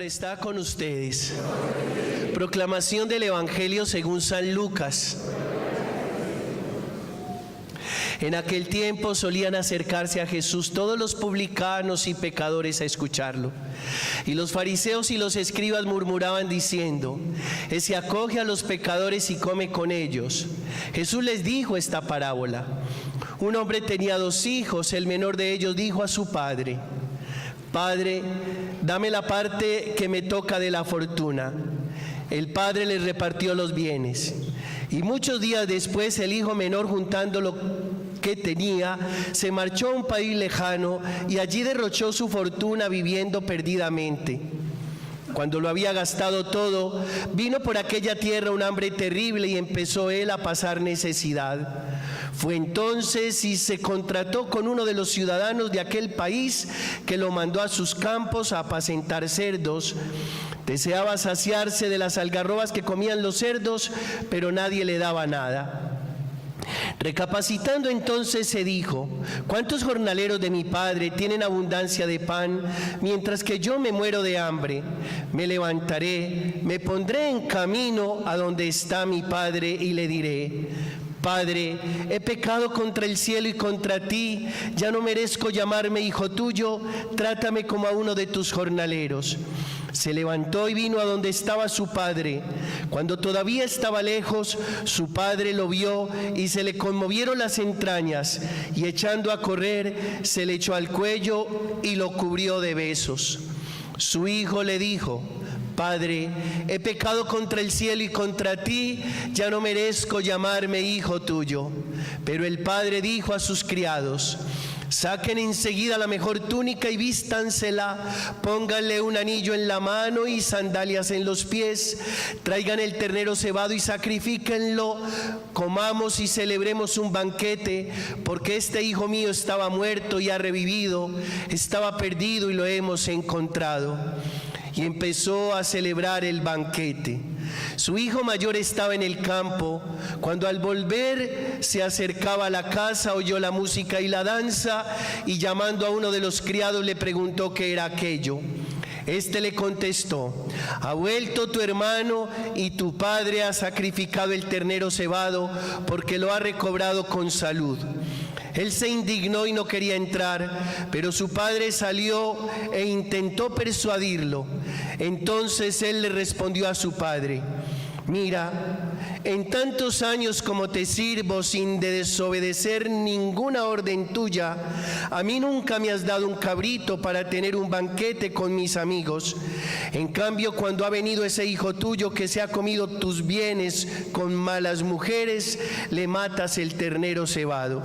está con ustedes. Proclamación del Evangelio según San Lucas. En aquel tiempo solían acercarse a Jesús todos los publicanos y pecadores a escucharlo. Y los fariseos y los escribas murmuraban diciendo: Ese acoge a los pecadores y come con ellos. Jesús les dijo esta parábola. Un hombre tenía 2 hijos. El menor de ellos dijo a su padre: Padre, dame la parte que me toca de la fortuna. El padre les repartió los bienes. Y muchos días después el hijo menor, juntando lo que tenía, se marchó a un país lejano y allí derrochó su fortuna viviendo perdidamente. Cuando lo había gastado todo, vino por aquella tierra un hambre terrible y empezó él a pasar necesidad. Fue entonces y se contrató con uno de los ciudadanos de aquel país, que lo mandó a sus campos a apacentar cerdos. Deseaba saciarse de las algarrobas que comían los cerdos, pero nadie le daba nada. Recapacitando entonces se dijo: ¿Cuántos jornaleros de mi padre tienen abundancia de pan, mientras que yo me muero de hambre? Me levantaré, me pondré en camino a donde está mi padre y le diré: Padre, he pecado contra el cielo y contra ti, ya no merezco llamarme hijo tuyo, trátame como a uno de tus jornaleros. Se levantó y vino a donde estaba su padre. Cuando todavía estaba lejos, su padre lo vio y se le conmovieron las entrañas, y echando a correr, se le echó al cuello y lo cubrió de besos. Su hijo le dijo: Padre, he pecado contra el cielo y contra ti, ya no merezco llamarme hijo tuyo. Pero el padre dijo a sus criados: Saquen enseguida la mejor túnica y vístansela, pónganle un anillo en la mano y sandalias en los pies, traigan el ternero cebado y sacrifíquenlo, comamos y celebremos un banquete, porque este hijo mío estaba muerto y ha revivido, estaba perdido y lo hemos encontrado. Y empezó a celebrar el banquete. Su hijo mayor estaba en el campo. Cuando al volver se acercaba a la casa, oyó la música y la danza, y llamando a uno de los criados le preguntó qué era aquello. Este le contestó: Ha vuelto tu hermano y tu padre ha sacrificado el ternero cebado, porque lo ha recobrado con salud. Él se indignó y no quería entrar, pero su padre salió e intentó persuadirlo. Entonces él le respondió a su padre: Mira, en tantos años como te sirvo sin desobedecer ninguna orden tuya, a mí nunca me has dado un cabrito para tener un banquete con mis amigos. En cambio, cuando ha venido ese hijo tuyo que se ha comido tus bienes con malas mujeres, le matas el ternero cebado.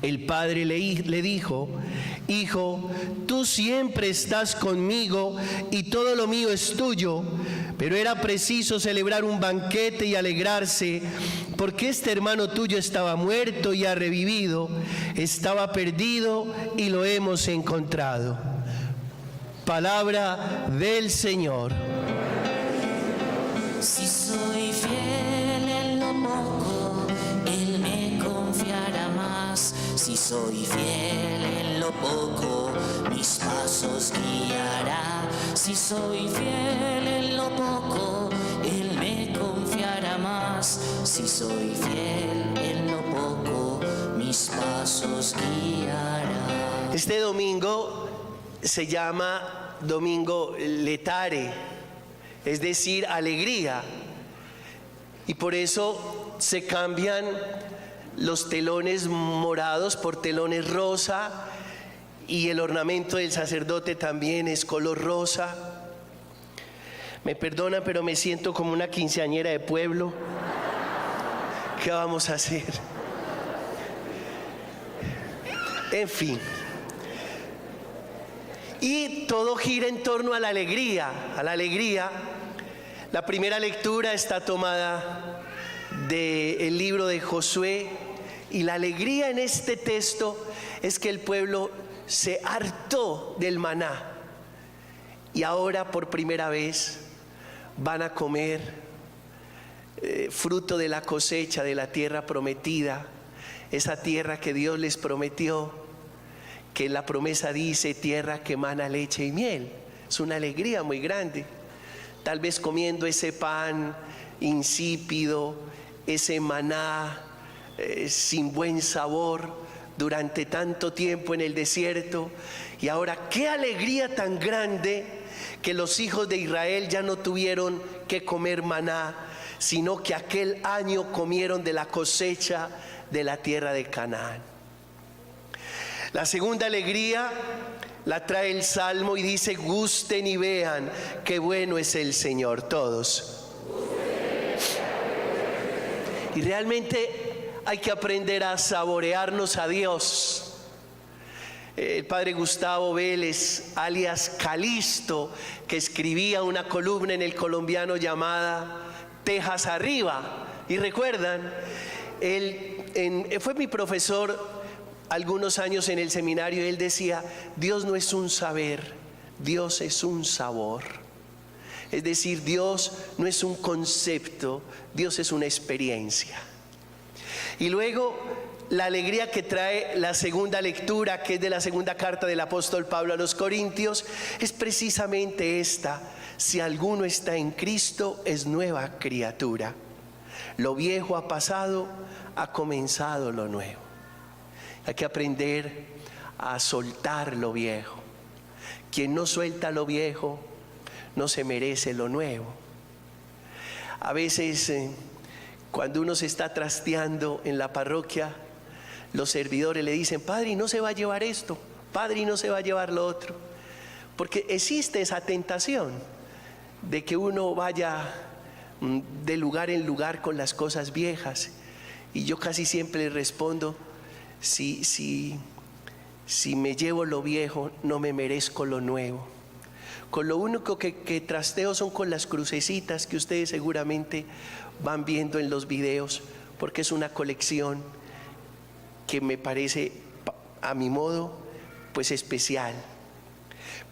El padre le dijo: Hijo, tú siempre estás conmigo y todo lo mío es tuyo, pero era preciso celebrar un banquete y alegrarse, porque este hermano tuyo estaba muerto y ha revivido, estaba perdido y lo hemos encontrado. Palabra del Señor. Si soy fiel en lo poco, Él me confiará más. Si soy fiel en lo poco, mis pasos guiará. Si soy fiel en lo poco, Él me confiará más. Si soy fiel en lo poco, mis pasos guiará. Este domingo se llama Domingo Letare, es decir, alegría. Y por eso se cambian los telones morados por telones rosa, y el ornamento del sacerdote también es color rosa. Me perdonan, pero me siento como una quinceañera de pueblo. ¿Qué vamos a hacer? En fin. Y todo gira en torno a la alegría, La primera lectura está tomada del libro de Josué, y la alegría en este texto es que el pueblo se hartó del maná y ahora por primera vez van a comer fruto de la cosecha de la tierra prometida, esa tierra que Dios les prometió, que la promesa dice: tierra que emana leche y miel. Es una alegría muy grande. Tal vez comiendo ese pan insípido, ese maná sin buen sabor durante tanto tiempo en el desierto. Y ahora qué alegría tan grande que los hijos de Israel ya no tuvieron que comer maná, sino que aquel año comieron de la cosecha de la tierra de Canaán. La segunda alegría la trae el Salmo y dice: gusten y vean qué bueno es el Señor. Todos. Y realmente hay que aprender a saborearnos a Dios. El padre Gustavo Vélez, alias Calisto, que escribía una columna en El Colombiano llamada Tejas Arriba, y recuerdan, él fue mi profesor algunos años en el seminario, y él decía: Dios no es un saber, Dios es un sabor. Es decir, Dios no es un concepto, Dios es una experiencia. Y luego la alegría que trae la segunda lectura, que es de la segunda carta del apóstol Pablo a los Corintios, es precisamente esta: si alguno está en Cristo, es nueva criatura. Lo viejo ha pasado, ha comenzado lo nuevo. Hay que aprender a soltar lo viejo. Quien no suelta lo viejo no se merece lo nuevo. A veces cuando uno se está trasteando en la parroquia, los servidores le dicen: padre, ¿y no se va a llevar esto? Padre, ¿y no se va a llevar lo otro? Porque existe esa tentación de que uno vaya de lugar en lugar con las cosas viejas. Y yo casi siempre le respondo: si me llevo lo viejo, no me merezco lo nuevo. Con lo único que trasteo son con las crucecitas que ustedes seguramente van viendo en los videos, porque es una colección que me parece, a mi modo, pues especial.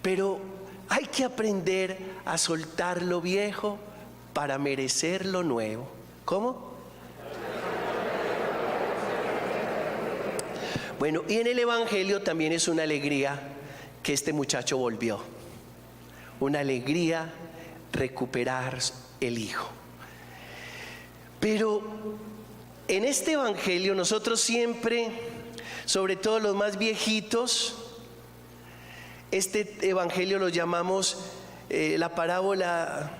Pero hay que aprender a soltar lo viejo para merecer lo nuevo. ¿Cómo? Bueno, y en el Evangelio también es una alegría que este muchacho volvió. Una alegría recuperar el hijo. Pero en este Evangelio nosotros siempre, sobre todo los más viejitos, este Evangelio lo llamamos la parábola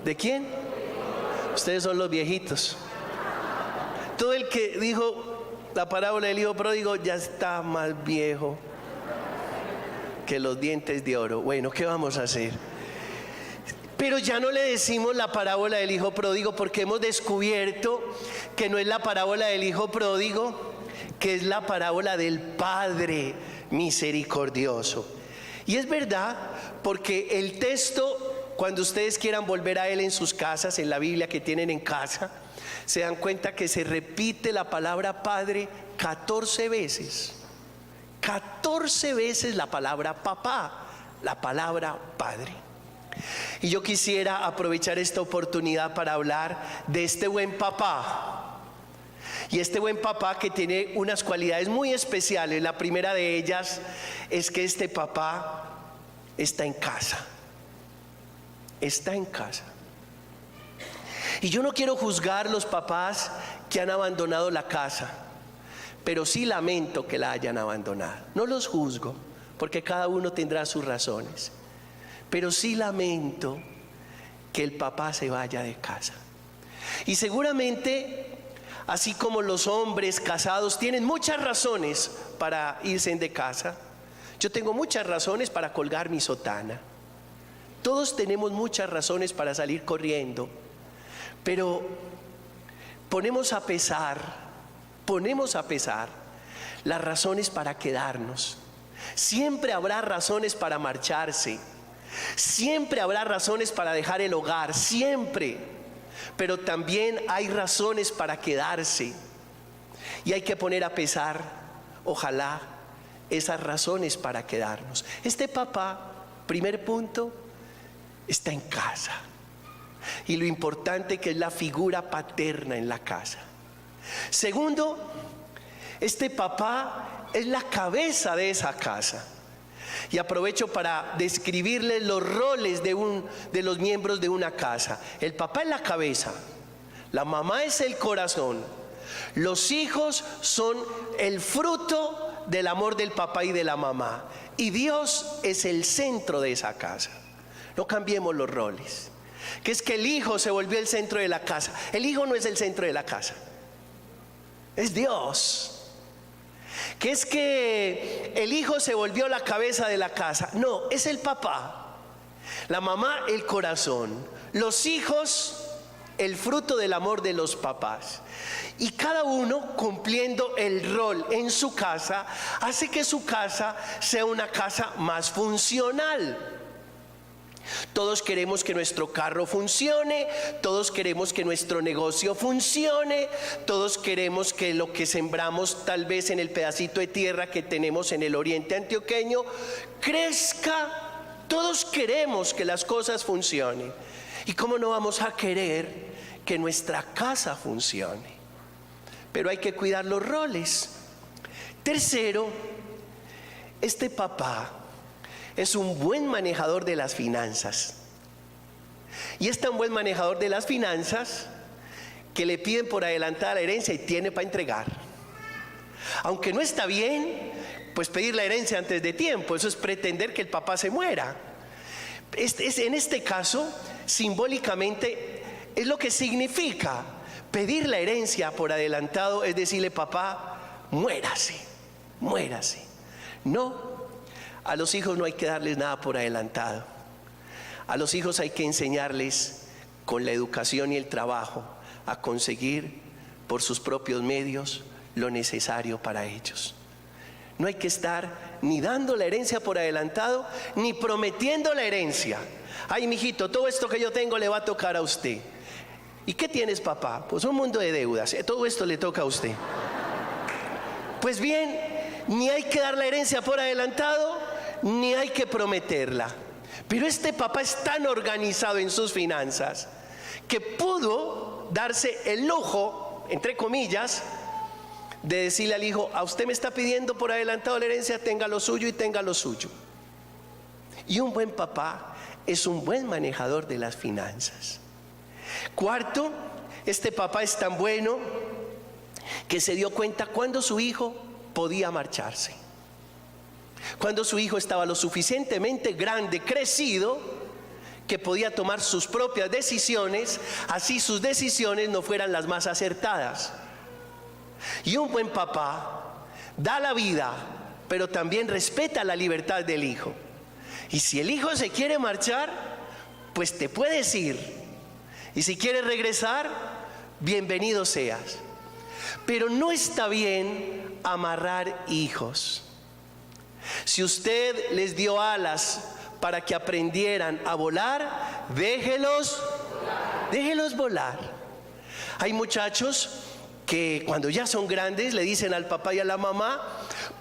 ¿de quién? Ustedes son los viejitos. Todo el que dijo la parábola del hijo pródigo ya está más viejo que los dientes de oro. Bueno, ¿qué vamos a hacer? Pero ya no le decimos la parábola del hijo pródigo, porque hemos descubierto que no es la parábola del hijo pródigo, que es la parábola del Padre misericordioso. Y es verdad, porque el texto, cuando ustedes quieran volver a él en sus casas, en la Biblia que tienen en casa, se dan cuenta que se repite la palabra Padre 14 veces. 14 veces la palabra papá, la palabra Padre. Y yo quisiera aprovechar esta oportunidad para hablar de este buen papá. Y este buen papá que tiene unas cualidades muy especiales. La primera de ellas es que este papá está en casa. Está en casa. Y yo no quiero juzgar los papás que han abandonado la casa, pero sí lamento que la hayan abandonado. No los juzgo, porque cada uno tendrá sus razones. Pero sí lamento que el papá se vaya de casa. Y seguramente, así como los hombres casados tienen muchas razones para irse de casa, yo tengo muchas razones para colgar mi sotana. Todos tenemos muchas razones para salir corriendo, pero ponemos a pesar las razones para quedarnos. Siempre habrá razones para marcharse. Siempre habrá razones para dejar el hogar, siempre. Pero también hay razones para quedarse. Y hay que poner a pesar, ojalá, esas razones para quedarnos. Este papá, primer punto, está en casa. Y lo importante que es la figura paterna en la casa. Segundo, este papá es la cabeza de esa casa. Y aprovecho para describirles los roles de los miembros de una casa. El papá es la cabeza, la mamá es el corazón, los hijos son el fruto del amor del papá y de la mamá, y Dios es el centro de esa casa. No cambiemos los roles. Que es que el hijo se volvió el centro de la casa. El hijo no es el centro de la casa, es Dios. Que es que el hijo se volvió la cabeza de la casa. No, es el papá. La mamá, el corazón. Los hijos, el fruto del amor de los papás. Y cada uno cumpliendo el rol en su casa hace que su casa sea una casa más funcional. Todos queremos que nuestro carro funcione, todos queremos que nuestro negocio funcione, todos queremos que lo que sembramos tal vez en el pedacito de tierra que tenemos en el oriente antioqueño crezca. Todos queremos que las cosas funcionen. ¿Y cómo no vamos a querer que nuestra casa funcione? Pero hay que cuidar los roles. Tercero, este papá es un buen manejador de las finanzas. Y es tan buen manejador de las finanzas que le piden por adelantada la herencia y tiene para entregar. Aunque no está bien, pues pedir la herencia antes de tiempo, eso es pretender que el papá se muera. En este caso, simbólicamente, es lo que significa pedir la herencia por adelantado, es decirle: papá, muérase, muérase. No. A los hijos no hay que darles nada por adelantado. A los hijos hay que enseñarles con la educación y el trabajo a conseguir por sus propios medios lo necesario para ellos. No hay que estar ni dando la herencia por adelantado, ni prometiendo la herencia. Ay, mijito, todo esto que yo tengo le va a tocar a usted. ¿Y qué tienes, papá? Pues un mundo de deudas. Todo esto le toca a usted. Pues bien, ni hay que dar la herencia por adelantado, ni hay que prometerla. Pero este papá es tan organizado en sus finanzas que pudo darse el lujo, entre comillas, de decirle al hijo: a usted me está pidiendo por adelantado la herencia, tenga lo suyo y tenga lo suyo. Y un buen papá es un buen manejador de las finanzas. Cuarto, este papá es tan bueno que se dio cuenta cuando su hijo podía marcharse. Cuando su hijo estaba lo suficientemente grande, crecido, que podía tomar sus propias decisiones, así sus decisiones no fueran las más acertadas. Y un buen papá da la vida, pero también respeta la libertad del hijo. Y si el hijo se quiere marchar, pues te puedes ir. Y si quieres regresar, bienvenido seas. Pero no está bien amarrar hijos. Si usted les dio alas para que aprendieran a volar, déjelos volar. Hay muchachos que cuando ya son grandes le dicen al papá y a la mamá: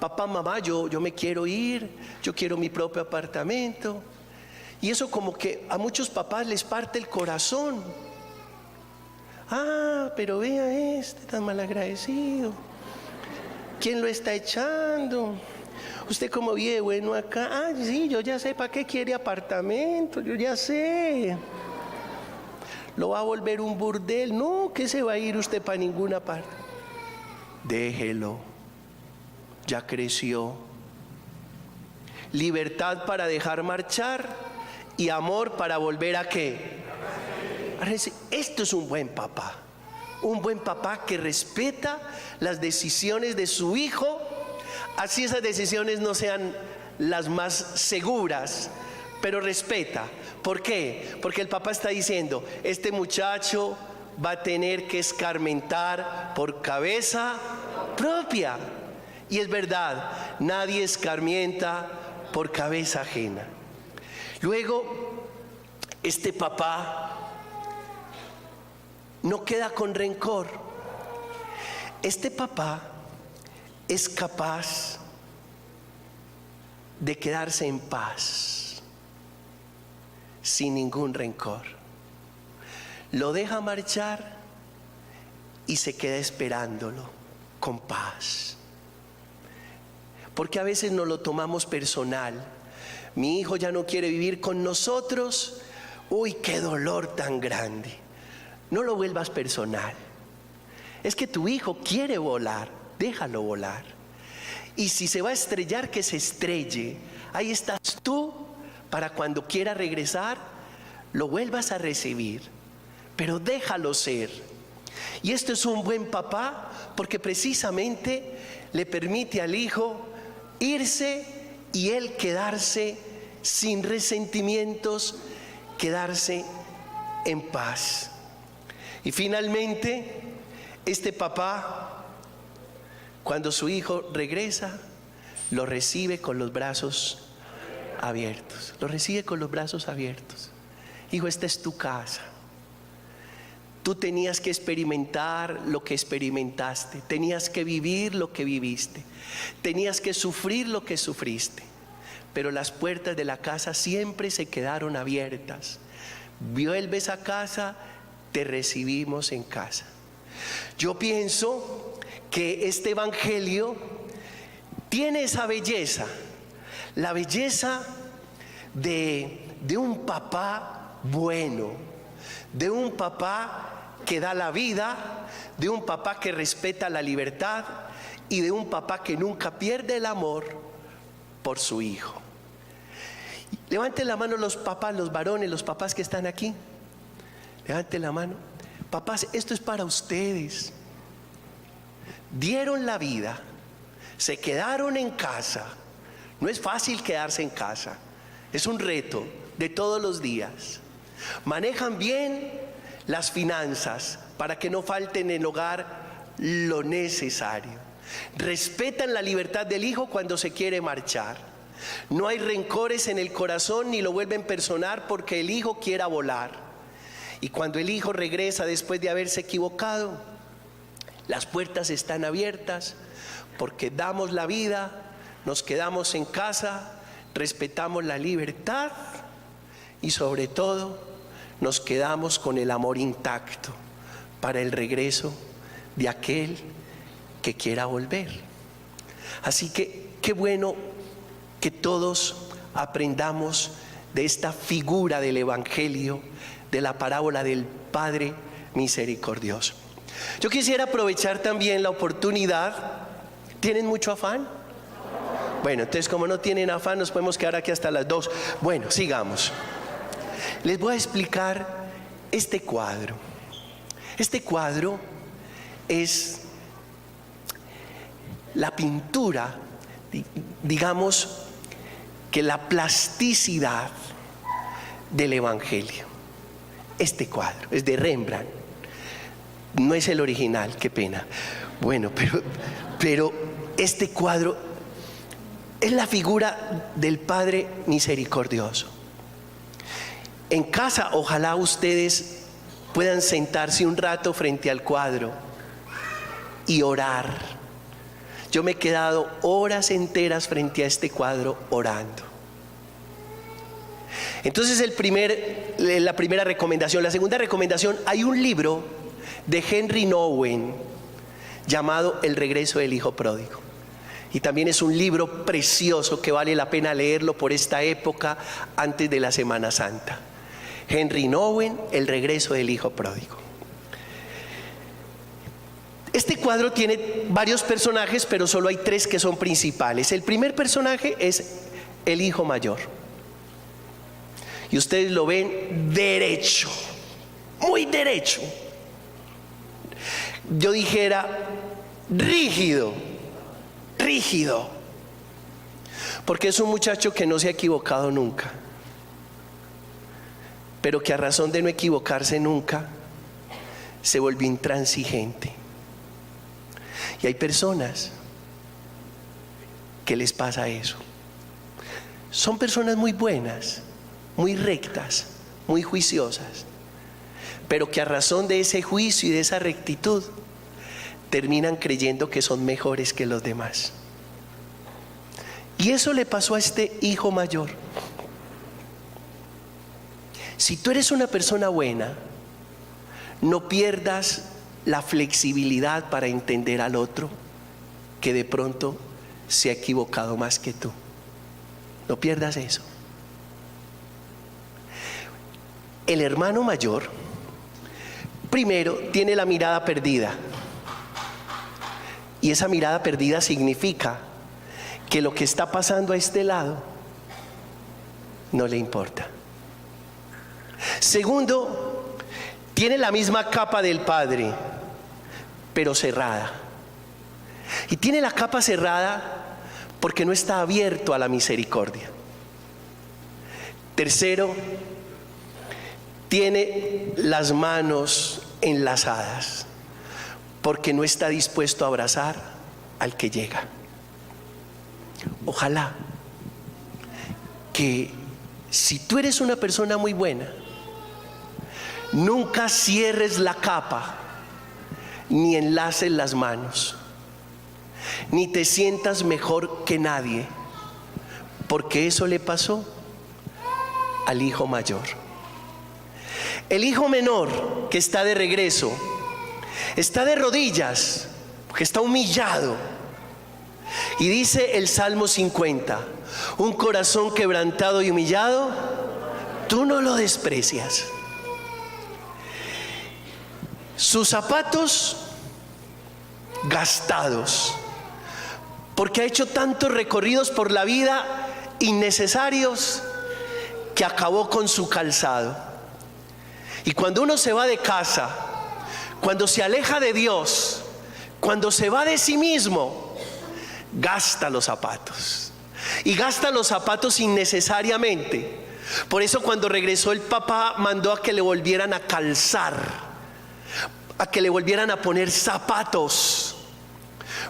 papá, mamá, yo me quiero ir, yo quiero mi propio apartamento. Y eso como que a muchos papás les parte el corazón. Ah, pero vea este tan malagradecido. ¿Quién lo está echando? Usted como vive bueno acá. Ah, sí, yo ya sé para qué quiere apartamento, yo ya sé. Lo va a volver un burdel. No, que se va a ir usted para ninguna parte. Déjelo, ya creció. Libertad para dejar marchar y amor para volver a ¿qué? Esto es un buen papá. Un buen papá que respeta las decisiones de su hijo, así esas decisiones no sean las más seguras, pero respeta. ¿Por qué? Porque el papá está diciendo: este muchacho va a tener que escarmentar por cabeza propia. Y es verdad, nadie escarmienta por cabeza ajena. Luego, este papá no queda con rencor. Este papá es capaz de quedarse en paz, sin ningún rencor. Lo deja marchar y se queda esperándolo con paz. Porque a veces nos lo tomamos personal. mi hijo ya no quiere vivir con nosotros. Uy, qué dolor tan grande. No lo vuelvas personal. Es que tu hijo quiere volar, déjalo volar. Y si se va a estrellar, que se estrelle. Ahí estás tú para cuando quiera regresar, lo vuelvas a recibir. Pero déjalo ser. Y esto es un buen papá porque precisamente le permite al hijo irse y él quedarse sin resentimientos, quedarse en paz. Y finalmente, este papá, cuando su hijo regresa, lo recibe con los brazos abiertos. Lo recibe con los brazos abiertos. Hijo, esta es tu casa. Tú tenías que experimentar lo que experimentaste, tenías que vivir lo que viviste, tenías que sufrir lo que sufriste, pero las puertas de la casa siempre se quedaron abiertas. Vuelves a casa, te recibimos en casa. Yo pienso que este evangelio tiene esa belleza, la belleza de un papá bueno, de un papá que da la vida, de un papá que respeta la libertad y de un papá que nunca pierde el amor por su hijo. Levanten la mano los papás, los varones, los papás que están aquí. Levanten la mano. Papás, esto es para ustedes. Dieron la vida, se quedaron en casa. No es fácil quedarse en casa, es un reto de todos los días. Manejan bien las finanzas para que no falte en el hogar lo necesario. Respetan la libertad del hijo cuando se quiere marchar. No hay rencores en el corazón ni lo vuelven personal porque el hijo quiera volar. Y cuando el hijo regresa después de haberse equivocado, las puertas están abiertas porque damos la vida, nos quedamos en casa, respetamos la libertad y sobre todo nos quedamos con el amor intacto para el regreso de aquel que quiera volver. Así que qué bueno que todos aprendamos de esta figura del evangelio, de la parábola del Padre misericordioso. Yo quisiera aprovechar también la oportunidad. ¿Tienen mucho afán? Bueno, entonces como no tienen afán, nos podemos quedar aquí hasta las 2. Bueno, sigamos. Les voy a explicar este cuadro. Este cuadro es la pintura, digamos que la plasticidad del evangelio. Este cuadro es de Rembrandt. No es el original, qué pena. Bueno, pero este cuadro es la figura del Padre misericordioso. En casa, ojalá ustedes puedan sentarse un rato frente al cuadro y orar. Yo me he quedado horas enteras frente a este cuadro orando. Entonces la primera recomendación. La segunda recomendación, hay un libro de Henry Nouwen llamado El regreso del hijo pródigo. Y también es un libro precioso que vale la pena leerlo por esta época antes de la Semana Santa. Henry Nouwen, El regreso del hijo pródigo. Este cuadro tiene varios personajes, pero solo hay 3 que son principales. El primer personaje es el hijo mayor. Y ustedes lo ven derecho, muy derecho. Yo dijera rígido, rígido. Porque es un muchacho que no se ha equivocado nunca, pero que a razón de no equivocarse nunca, se volvió intransigente. Y hay personas que les pasa eso. Son personas muy buenas, muy rectas, muy juiciosas, pero que a razón de ese juicio y de esa rectitud terminan creyendo que son mejores que los demás. Y eso le pasó a este hijo mayor. Si tú eres una persona buena, no pierdas la flexibilidad para entender al otro que de pronto se ha equivocado más que tú. No pierdas eso. el hermano mayor, primero, tiene la mirada perdida. Y esa mirada perdida significa que lo que está pasando a este lado no le importa. Segundo, tiene la misma capa del padre, pero cerrada. Y tiene la capa cerrada porque no está abierto a la misericordia. Tercero, tiene las manos enlazadas porque no está dispuesto a abrazar al que llega. Ojalá que si tú eres una persona muy buena, nunca cierres la capa, ni enlaces las manos, ni te sientas mejor que nadie, porque eso le pasó al hijo mayor. El hijo menor que está de regreso, está de rodillas, porque está humillado. Y dice el Salmo 50, un corazón quebrantado y humillado, tú no lo desprecias. Sus zapatos gastados, porque ha hecho tantos recorridos por la vida innecesarios que acabó con su calzado. Y cuando uno se va de casa, cuando se aleja de Dios, cuando se va de sí mismo, gasta los zapatos. Y gasta los zapatos innecesariamente. Por eso cuando regresó el papá mandó a que le volvieran a calzar, a que le volvieran a poner zapatos.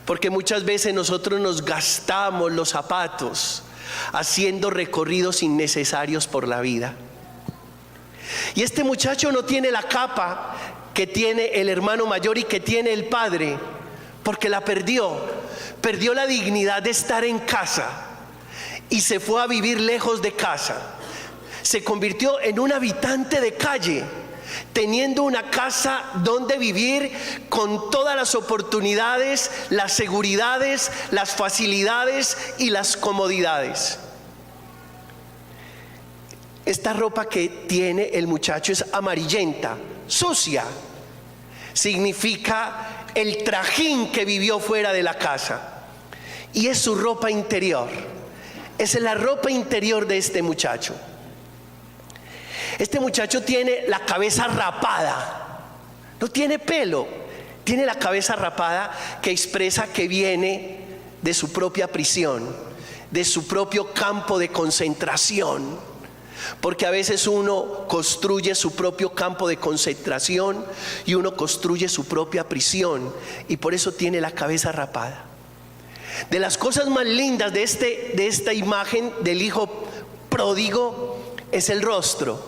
Porque muchas veces nosotros nos gastamos los zapatos haciendo recorridos innecesarios por la vida. Y este muchacho no tiene la capa que tiene el hermano mayor y que tiene el padre, porque la perdió. Perdió la dignidad de estar en casa y se fue a vivir lejos de casa. Se convirtió en un habitante de calle, teniendo una casa donde vivir con todas las oportunidades, las seguridades, las facilidades y las comodidades. Esta ropa que tiene el muchacho es amarillenta, sucia. Significa el trajín que vivió fuera de la casa. Y es su ropa interior. Esa es la ropa interior de este muchacho. Este muchacho tiene la cabeza rapada. No tiene pelo. Tiene la cabeza rapada, que expresa que viene de su propia prisión, de su propio campo de concentración. Porque a veces uno construye su propio campo de concentración y uno construye su propia prisión, y por eso tiene la cabeza rapada. De las cosas más lindas de esta imagen del hijo pródigo es el rostro,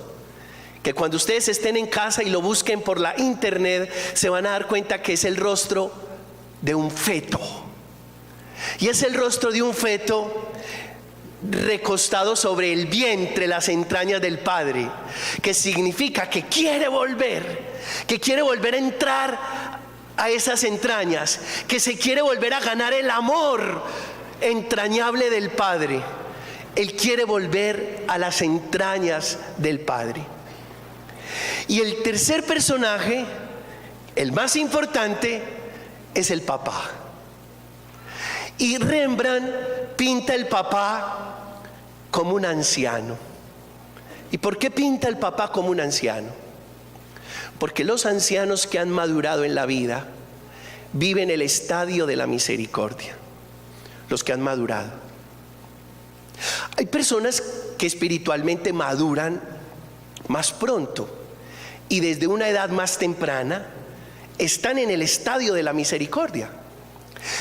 que cuando ustedes estén en casa y lo busquen por la internet, se van a dar cuenta que es el rostro de un feto. Y es el rostro de un feto recostado sobre el vientre, las entrañas del padre, que significa que quiere volver a entrar a esas entrañas, que se quiere volver a ganar el amor entrañable del padre. Él quiere volver a las entrañas del padre. Y el tercer personaje, el más importante, es el papá. Y Rembrandt pinta el papá como un anciano. ¿Y por qué pinta el papá como un anciano? Porque los ancianos que han madurado en la vida viven el estadio de la misericordia. Los que han madurado. Hay personas que espiritualmente maduran más pronto y desde una edad más temprana están en el estadio de la misericordia.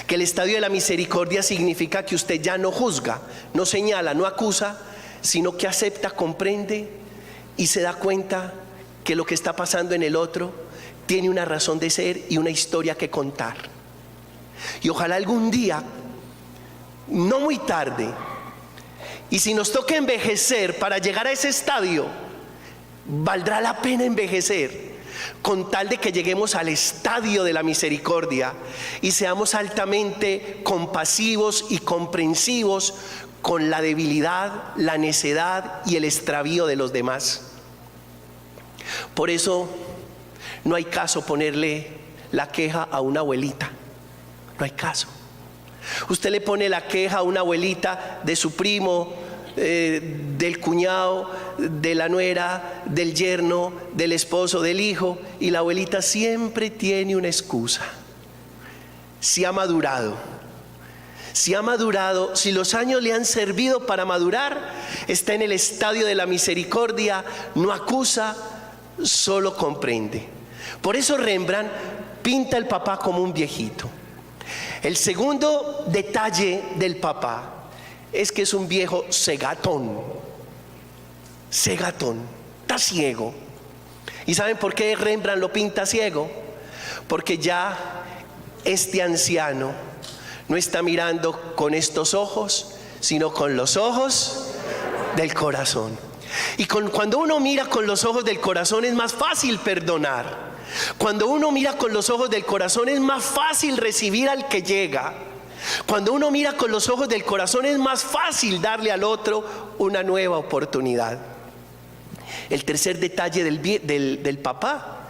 Que el estadio de la misericordia significa que usted ya no juzga, no señala, no acusa, sino que acepta, comprende y se da cuenta que lo que está pasando en el otro tiene una razón de ser y una historia que contar. Y ojalá algún día, no muy tarde, y si nos toca envejecer para llegar a ese estadio, valdrá la pena envejecer, con tal de que lleguemos al estadio de la misericordia y seamos altamente compasivos y comprensivos con la debilidad, la necedad y el extravío de los demás. Por eso no hay caso ponerle la queja a una abuelita. No hay caso. Usted le pone la queja a una abuelita de su primo, del cuñado, de la nuera, del yerno, del esposo, del hijo, y la abuelita siempre tiene una excusa. Si ha madurado, si los años le han servido para madurar, está en el estadio de la misericordia, no acusa, solo comprende. Por eso Rembrandt pinta al papá como un viejito. El segundo detalle del papá es que es un viejo cegatón. Cegatón, está ciego. ¿Y saben por qué Rembrandt lo pinta ciego? Porque ya este anciano no está mirando con estos ojos, sino con los ojos del corazón. Y cuando uno mira con los ojos del corazón es más fácil perdonar. Cuando uno mira con los ojos del corazón es más fácil recibir al que llega. Cuando uno mira con los ojos del corazón es más fácil darle al otro una nueva oportunidad. El tercer detalle del papá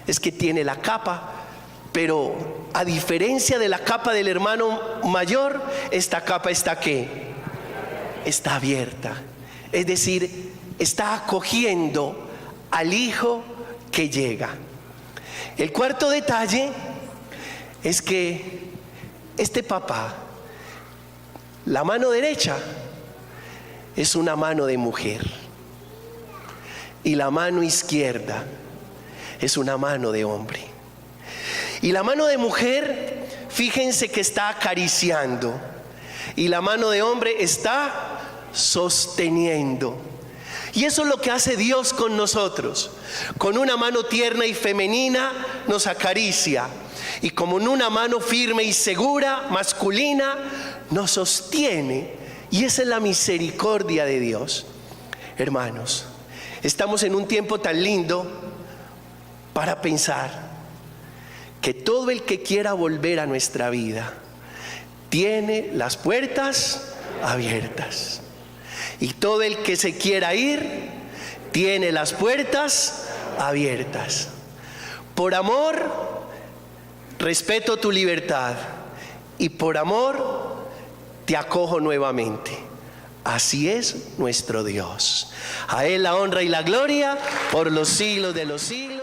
es que tiene la capa, pero a diferencia de la capa del hermano mayor, esta capa está ¿qué? Está abierta. Es decir, está acogiendo al hijo que llega. El cuarto detalle es que este papá, la mano derecha es una mano de mujer y la mano izquierda es una mano de hombre. Y la mano de mujer, fíjense que está acariciando, y la mano de hombre está sosteniendo. Y eso es lo que hace Dios con nosotros. Con una mano tierna y femenina nos acaricia, y como en una mano firme y segura, masculina, nos sostiene. Y esa es la misericordia de Dios. Hermanos, estamos en un tiempo tan lindo para pensar que todo el que quiera volver a nuestra vida tiene las puertas abiertas, y todo el que se quiera ir tiene las puertas abiertas. Por amor, respeto tu libertad, y por amor te acojo nuevamente. Así es nuestro Dios. A Él la honra y la gloria por los siglos de los siglos.